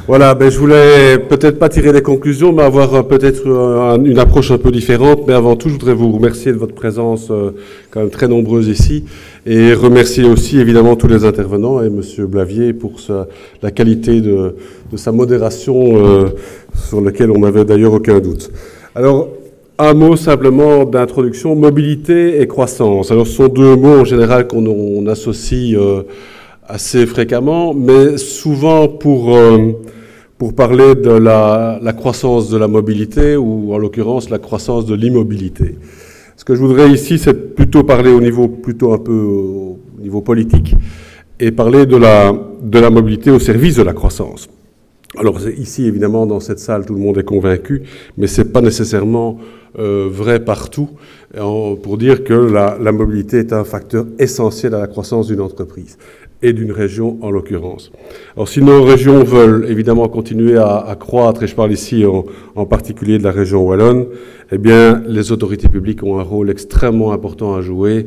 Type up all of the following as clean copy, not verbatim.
Voilà, ben je voulais peut-être pas tirer des conclusions, mais avoir peut-être une approche un peu différente. Mais avant tout, je voudrais vous remercier de votre présence quand même très nombreuse ici et remercier aussi évidemment tous les intervenants et Monsieur Blavier pour la qualité de sa modération sur laquelle on n'avait d'ailleurs aucun doute. Alors, un mot simplement d'introduction, mobilité et croissance. Alors, ce sont deux mots en général qu'on associe assez fréquemment, mais souvent pour parler de la croissance de la mobilité ou en l'occurrence la croissance de l'immobilité. Ce que je voudrais ici, c'est plutôt parler au niveau politique et parler de la mobilité au service de la croissance. Alors ici, évidemment, dans cette salle, tout le monde est convaincu, mais c'est pas nécessairement vrai partout pour dire que la mobilité est un facteur essentiel à la croissance d'une entreprise et d'une région en l'occurrence. Alors si nos régions veulent évidemment continuer à croître, et je parle ici en particulier de la région wallonne, eh bien les autorités publiques ont un rôle extrêmement important à jouer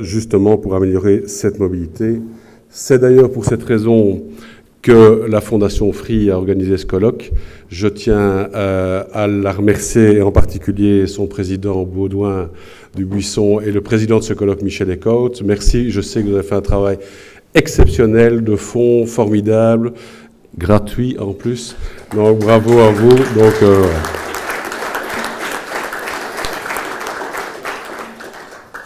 justement pour améliorer cette mobilité. C'est d'ailleurs pour cette raison que la Fondation Free a organisé ce colloque. Je tiens à la remercier, et en particulier son président Baudouin Dubuisson et le président de ce colloque Michel Eckhout. Merci, je sais que vous avez fait un travail exceptionnel, de fond, formidable, gratuit en plus. Donc bravo à vous. Donc,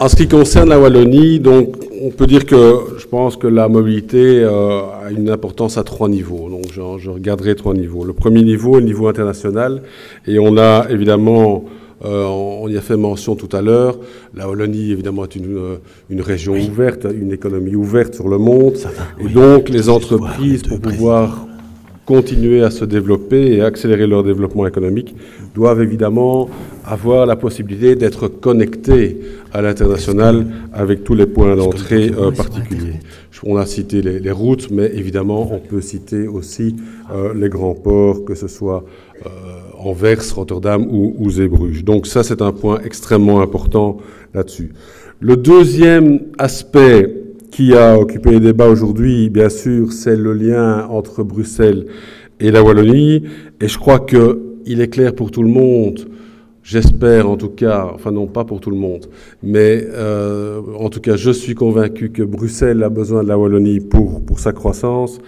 en ce qui concerne la Wallonie, donc on peut dire que je pense que la mobilité a une importance à 3 niveaux. Donc je regarderai 3 niveaux. Le premier niveau est le niveau international, et on a évidemment on y a fait mention tout à l'heure. La Wallonie, évidemment, est une région ouverte, une économie ouverte sur le monde. Et donc, les entreprises, pour pouvoir continuer à se développer et accélérer leur développement économique, doivent évidemment avoir la possibilité d'être connectées à l'international avec tous les points d'entrée particuliers. On a cité les routes, mais évidemment, on peut citer aussi les grands ports, que ce soit Anvers, Rotterdam ou Zeebrugge. Donc ça, c'est un point extrêmement important là-dessus. Le deuxième aspect qui a occupé les débats aujourd'hui, bien sûr, c'est le lien entre Bruxelles et la Wallonie. Et je crois qu'il est clair pour tout le monde, j'espère en tout cas, enfin non pas pour tout le monde, mais en tout cas je suis convaincu que Bruxelles a besoin de la Wallonie pour sa croissance,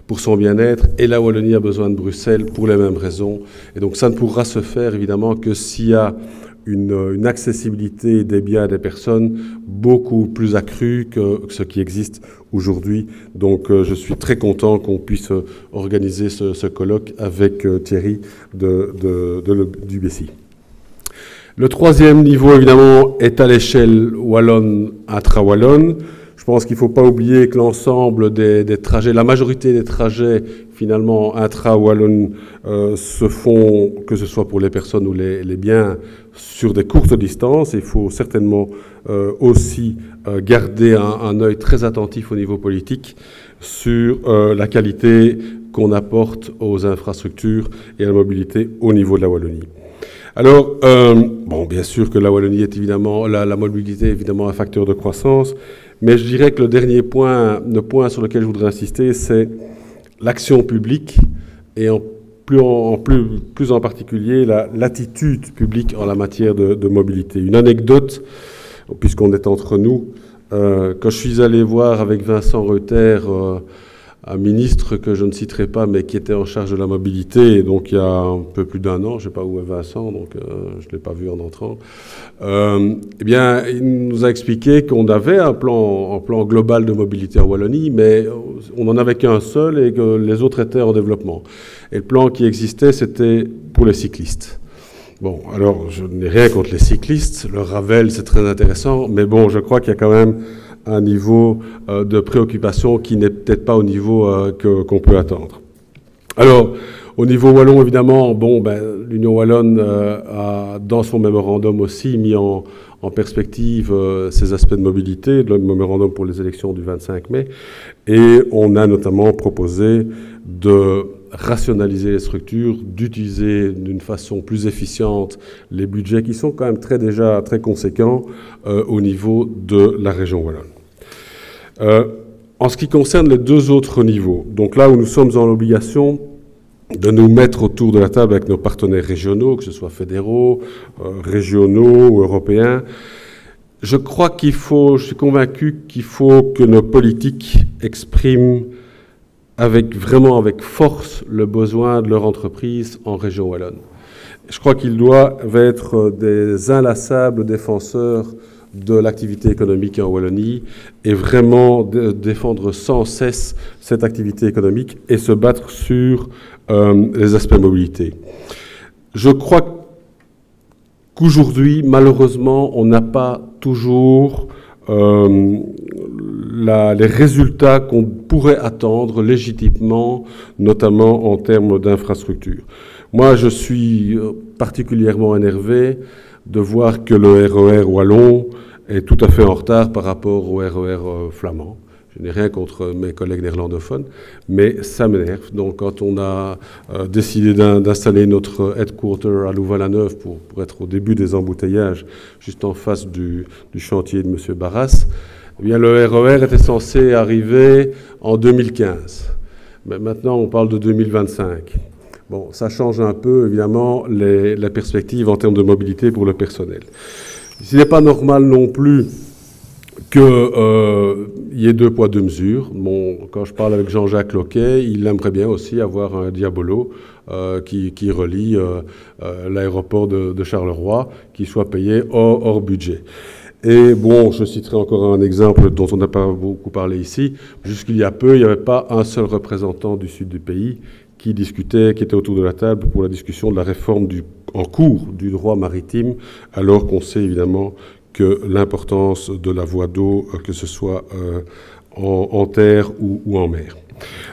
pour son bien-être, et la Wallonie a besoin de Bruxelles pour les mêmes raisons. Et donc ça ne pourra se faire évidemment que s'il y a une accessibilité des biens et des personnes beaucoup plus accrue que ce qui existe aujourd'hui. Donc je suis très content qu'on puisse organiser ce colloque avec Thierry du BESI. Le troisième niveau, évidemment, est à l'échelle wallonne, intra-wallonne. Je pense qu'il ne faut pas oublier que l'ensemble des trajets, la majorité des trajets, finalement, intra-wallonne, se font, que ce soit pour les personnes ou les biens, sur des courtes distances. Il faut certainement aussi garder un œil très attentif au niveau politique sur la qualité qu'on apporte aux infrastructures et à la mobilité au niveau de la Wallonie. Alors, bon, bien sûr que la Wallonie est évidemment, la mobilité est évidemment un facteur de croissance, mais je dirais que le dernier point, le point sur lequel je voudrais insister, c'est l'action publique et plus en particulier l'attitude publique en la matière de mobilité. Une anecdote, puisqu'on est entre nous, quand je suis allé voir avec Vincent Reuter, un ministre que je ne citerai pas, mais qui était en charge de la mobilité, donc il y a un peu plus d'1 an, je ne sais pas où est Vincent, donc je ne l'ai pas vu en entrant, eh bien, il nous a expliqué qu'on avait un plan global de mobilité en Wallonie, mais on n'en avait qu'un seul et que les autres étaient en développement. Et le plan qui existait, c'était pour les cyclistes. Bon, alors, je n'ai rien contre les cyclistes, le Ravel, c'est très intéressant, mais bon, je crois qu'il y a quand même un niveau de préoccupation qui n'est peut-être pas au niveau qu'on peut attendre. Alors, au niveau wallon, évidemment, bon, l'Union wallonne a, dans son mémorandum aussi, mis en perspective ces aspects de mobilité, le mémorandum pour les élections du 25 mai, et on a notamment proposé de rationaliser les structures, d'utiliser d'une façon plus efficiente les budgets qui sont quand même déjà très conséquents au niveau de la région wallonne. En ce qui concerne les deux autres niveaux, donc là où nous sommes en obligation de nous mettre autour de la table avec nos partenaires régionaux, que ce soit fédéraux, régionaux ou européens. Je suis convaincu qu'il faut que nos politiques expriment vraiment avec force le besoin de leur entreprise en région wallonne. Je crois qu'ils doivent être des inlassables défenseurs de l'activité économique en Wallonie et vraiment défendre sans cesse cette activité économique et se battre sur les aspects mobilité. Je crois qu'aujourd'hui, malheureusement, on n'a pas toujours les résultats qu'on pourrait attendre légitimement, notamment en termes d'infrastructures. Moi, je suis particulièrement énervé de voir que le RER wallon est tout à fait en retard par rapport au RER flamand. Je n'ai rien contre mes collègues néerlandophones, mais ça m'énerve. Donc, quand on a décidé d'installer notre headquarter à Louvain-la-Neuve pour être au début des embouteillages, juste en face du chantier de M. Barras, eh bien, le RER était censé arriver en 2015. Mais maintenant, on parle de 2025. Bon, ça change un peu, évidemment, les perspectives en termes de mobilité pour le personnel. Il n'est pas normal non plus qu'il y ait 2 poids 2 mesures. Bon, quand je parle avec Jean-Jacques Loquet, il aimerait bien aussi avoir un Diabolo qui relie l'aéroport de Charleroi, qui soit payé hors budget. Et bon, je citerai encore un exemple dont on n'a pas beaucoup parlé ici. Jusqu'il y a peu, il n'y avait pas un seul représentant du sud du pays qui était autour de la table pour la discussion de la réforme en cours du droit maritime, alors qu'on sait évidemment que l'importance de la voie d'eau, que ce soit en terre ou en mer.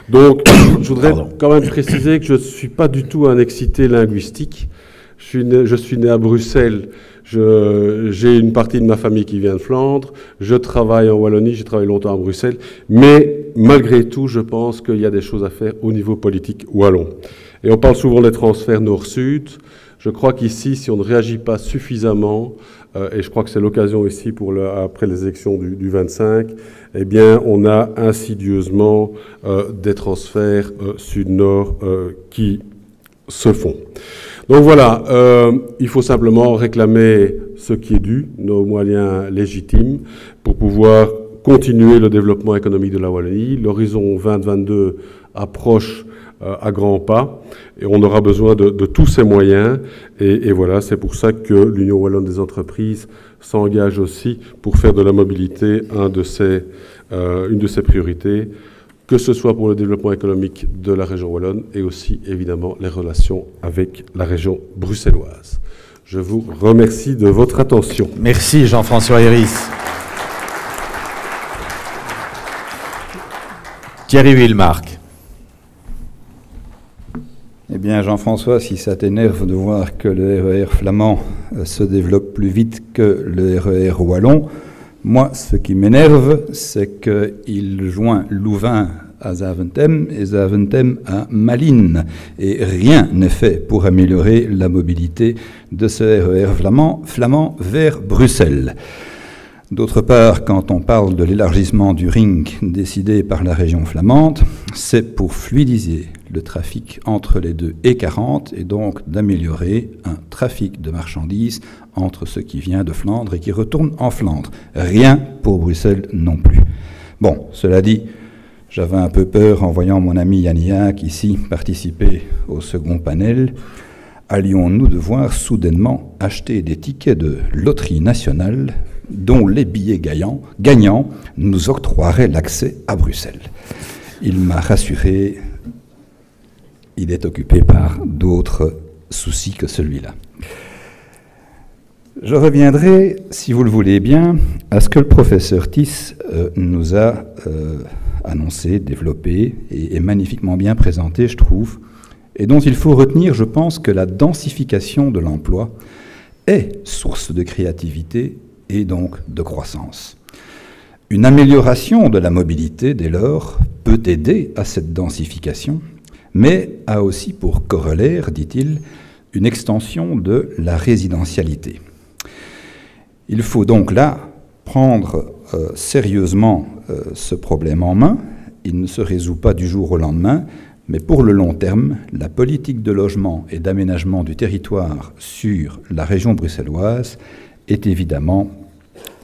Donc, je voudrais quand même préciser que je ne suis pas du tout un excité linguistique. Je suis né à Bruxelles. J'ai une partie de ma famille qui vient de Flandre. Je travaille en Wallonie, j'ai travaillé longtemps à Bruxelles. Mais malgré tout, je pense qu'il y a des choses à faire au niveau politique wallon. Et on parle souvent des transferts nord-sud. Je crois qu'ici, si on ne réagit pas suffisamment, et je crois que c'est l'occasion ici après les élections du 25, eh bien, on a insidieusement des transferts sud-nord qui se font. Donc voilà, il faut simplement réclamer ce qui est dû, nos moyens légitimes, pour pouvoir continuer le développement économique de la Wallonie. L'horizon 2022 approche à grands pas, et on aura besoin de tous ces moyens. Et voilà, c'est pour ça que l'Union wallonne des entreprises s'engage aussi pour faire de la mobilité une de ses priorités, que ce soit pour le développement économique de la région wallonne et aussi, évidemment, les relations avec la région bruxelloise. Je vous remercie de votre attention. Merci Jean-François Héris. Thierry Wilmark. Eh bien, Jean-François, si ça t'énerve de voir que le RER flamand se développe plus vite que le RER wallon, moi, ce qui m'énerve, c'est qu'il joint Louvain à Zaventem et Zaventem à Malines. Et rien n'est fait pour améliorer la mobilité de ce RER flamand vers Bruxelles. D'autre part, quand on parle de l'élargissement du ring décidé par la région flamande, c'est pour fluidiser le trafic entre les deux E40 et donc d'améliorer un trafic de marchandises entre ce qui vient de Flandre et qui retourne en Flandre. Rien pour Bruxelles non plus. Bon, cela dit, j'avais un peu peur en voyant mon ami Yanniac ici participer au second panel. Allions-nous devoir soudainement acheter des tickets de loterie nationale dont les billets gagnants nous octroieraient l'accès à Bruxelles? Il m'a rassuré, il est occupé par d'autres soucis que celui-là. Je reviendrai, si vous le voulez bien, à ce que le professeur Thys nous a annoncé, développé et magnifiquement bien présenté, je trouve, et dont il faut retenir, je pense, que la densification de l'emploi est source de créativité et donc de croissance. Une amélioration de la mobilité, dès lors, peut aider à cette densification, mais a aussi pour corollaire, dit-il, une extension de la résidentialité. Il faut donc là prendre sérieusement ce problème en main. Il ne se résout pas du jour au lendemain, Mais pour le long terme, la politique de logement et d'aménagement du territoire sur la région bruxelloise est évidemment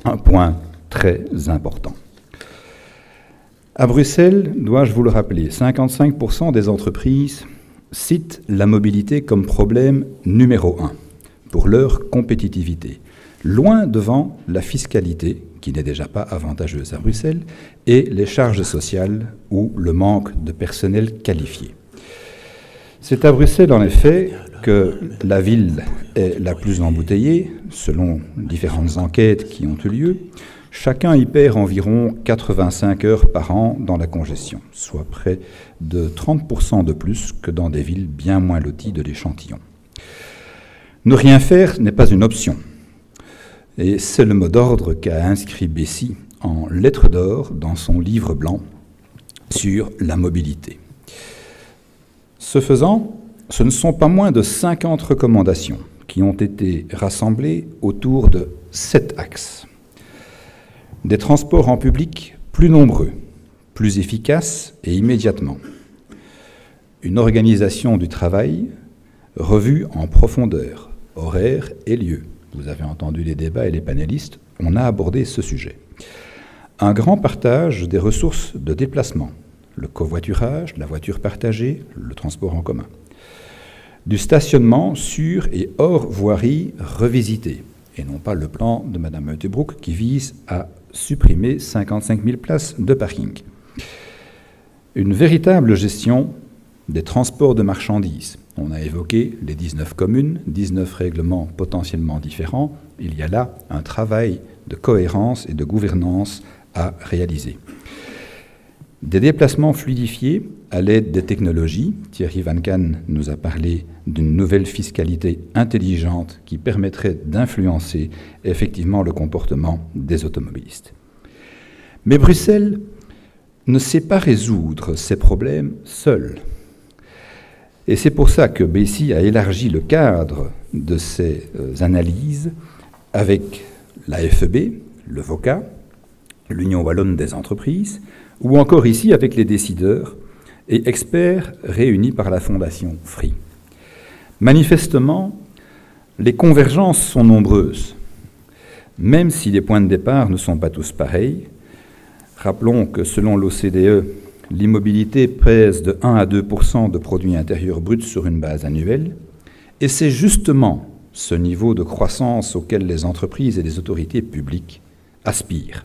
un point très important. À Bruxelles, dois-je vous le rappeler, 55% des entreprises citent la mobilité comme problème numéro 1 pour leur compétitivité, loin devant la fiscalité, qui n'est déjà pas avantageuse à Bruxelles, et les charges sociales ou le manque de personnel qualifié. C'est à Bruxelles, en effet, que la ville est la plus embouteillée, selon différentes enquêtes qui ont eu lieu. Chacun y perd environ 85 heures par an dans la congestion, soit près de 30% de plus que dans des villes bien moins loties de l'échantillon. Ne rien faire n'est pas une option. Et c'est le mot d'ordre qu'a inscrit Bessy en lettres d'or dans son livre blanc sur la mobilité. Ce faisant, ce ne sont pas moins de 50 recommandations qui ont été rassemblées autour de 7 axes. Des transports en public plus nombreux, plus efficaces et immédiatement. Une organisation du travail revue en profondeur, horaires et lieux. Vous avez entendu les débats et les panélistes, on a abordé ce sujet. Un grand partage des ressources de déplacement, le covoiturage, la voiture partagée, le transport en commun. Du stationnement sur et hors voirie revisité, et non pas le plan de Mme Heutebroek qui vise à supprimer 55 000 places de parking. Une véritable gestion des transports de marchandises. On a évoqué les 19 communes, 19 règlements potentiellement différents. Il y a là un travail de cohérence et de gouvernance à réaliser. Des déplacements fluidifiés à l'aide des technologies. Thierry Van Can nous a parlé d'une nouvelle fiscalité intelligente qui permettrait d'influencer effectivement le comportement des automobilistes. Mais Bruxelles ne sait pas résoudre ces problèmes seule. Et c'est pour ça que Bessy a élargi le cadre de ces analyses avec la FEB, le VOCA, l'Union wallonne des entreprises, ou encore ici avec les décideurs et experts réunis par la Fondation Free. Manifestement, les convergences sont nombreuses, même si les points de départ ne sont pas tous pareils. Rappelons que selon l'OCDE, l'immobilité pèse de 1 à 2% de produit intérieur brut sur une base annuelle, et c'est justement ce niveau de croissance auquel les entreprises et les autorités publiques aspirent.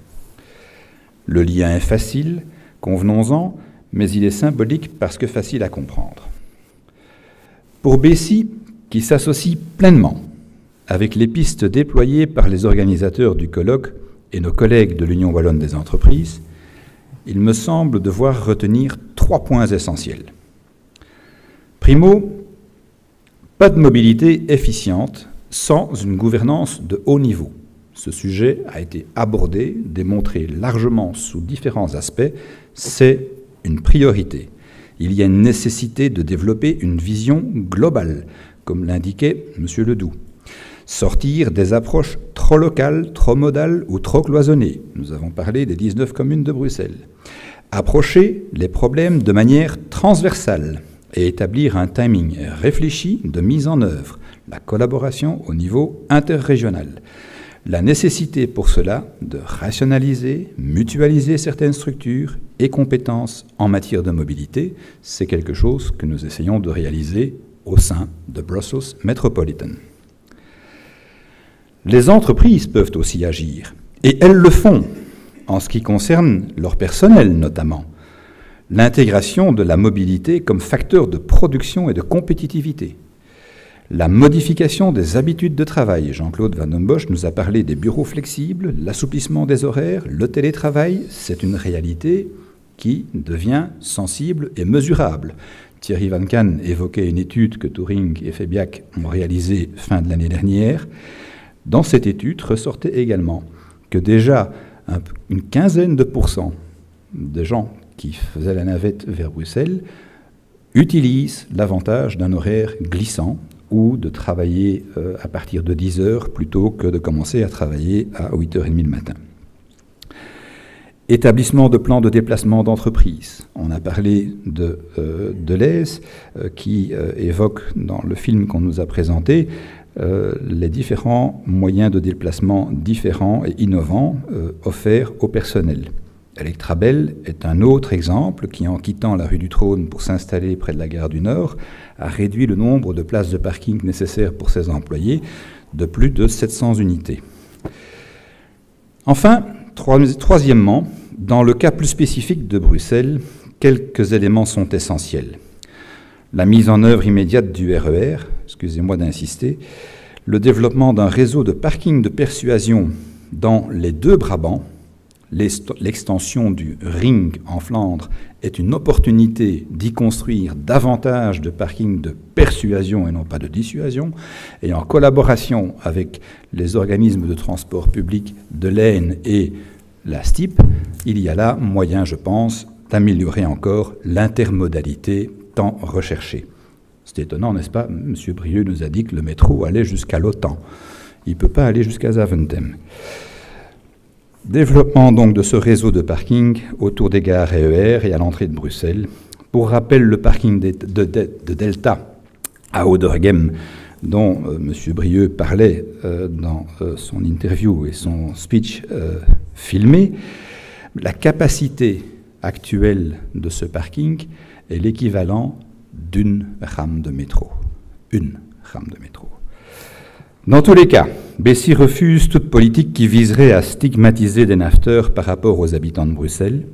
Le lien est facile, convenons-en, mais il est symbolique parce que facile à comprendre. Pour Bessy, qui s'associe pleinement avec les pistes déployées par les organisateurs du colloque et nos collègues de l'Union wallonne des entreprises, il me semble devoir retenir 3 points essentiels. Primo, pas de mobilité efficiente sans une gouvernance de haut niveau. Ce sujet a été abordé, démontré largement sous différents aspects. C'est une priorité. Il y a une nécessité de développer une vision globale, comme l'indiquait M. Ledoux. Sortir des approches trop locales, trop modales ou trop cloisonnées. Nous avons parlé des 19 communes de Bruxelles. Approcher les problèmes de manière transversale et établir un timing réfléchi de mise en œuvre. La collaboration au niveau interrégional. La nécessité pour cela de rationaliser, mutualiser certaines structures et compétences en matière de mobilité, c'est quelque chose que nous essayons de réaliser au sein de Brussels Metropolitan. Les entreprises peuvent aussi agir, et elles le font, en ce qui concerne leur personnel notamment. L'intégration de la mobilité comme facteur de production et de compétitivité. La modification des habitudes de travail. Jean-Claude Van den Bosch nous a parlé des bureaux flexibles, l'assouplissement des horaires, le télétravail. C'est une réalité qui devient sensible et mesurable. Thierry Van Can évoquait une étude que Turing et Febiac ont réalisée fin de l'année dernière. Dans cette étude ressortait également que déjà une quinzaine de pourcents de gens qui faisaient la navette vers Bruxelles utilisent l'avantage d'un horaire glissant ou de travailler à partir de 10 heures plutôt que de commencer à travailler à 8h30 le matin. Établissement de plans de déplacement d'entreprise. On a parlé de Deleuze qui évoque dans le film qu'on nous a présenté les différents moyens de déplacement différents et innovants offerts au personnel. Electrabel est un autre exemple qui, en quittant la rue du Trône pour s'installer près de la gare du Nord, a réduit le nombre de places de parking nécessaires pour ses employés de plus de 700 unités. Enfin, troisièmement, dans le cas plus spécifique de Bruxelles, quelques éléments sont essentiels. La mise en œuvre immédiate du RER, excusez-moi d'insister, le développement d'un réseau de parking de persuasion dans les deux Brabants, l'extension du Ring en Flandre est une opportunité d'y construire davantage de parkings de persuasion et non pas de dissuasion, et en collaboration avec les organismes de transport public de l'Aisne et la STIP, il y a là moyen, je pense, d'améliorer encore l'intermodalité tant recherchée. C'est étonnant, n'est-ce pas? M. Brieux nous a dit que le métro allait jusqu'à l'OTAN. Il ne peut pas aller jusqu'à Zaventem. Développement donc de ce réseau de parking autour des gares RER et à l'entrée de Bruxelles. Pour rappel, le parking de Delta à Oudergem, dont M. Brieux parlait dans son interview et son speech filmé, la capacité actuelle de ce parking est l'équivalent d'une rame de métro. Une rame de métro. Dans tous les cas, Bessy refuse toute politique qui viserait à stigmatiser des nafteurs par rapport aux habitants de Bruxelles,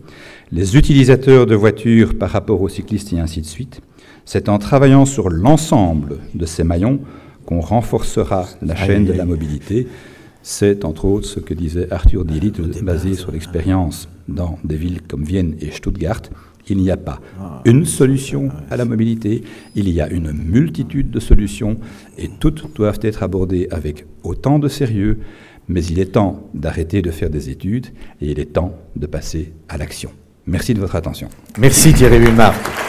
les utilisateurs de voitures par rapport aux cyclistes et ainsi de suite. C'est en travaillant sur l'ensemble de ces maillons qu'on renforcera la chaîne de la mobilité. C'est entre autres ce que disait Arthur Dielit, basé sur l'expérience dans des villes comme Vienne et Stuttgart. Il n'y a pas une solution à la mobilité, il y a une multitude de solutions et toutes doivent être abordées avec autant de sérieux, mais il est temps d'arrêter de faire des études et il est temps de passer à l'action. Merci de votre attention. Merci Thierry Wilmark.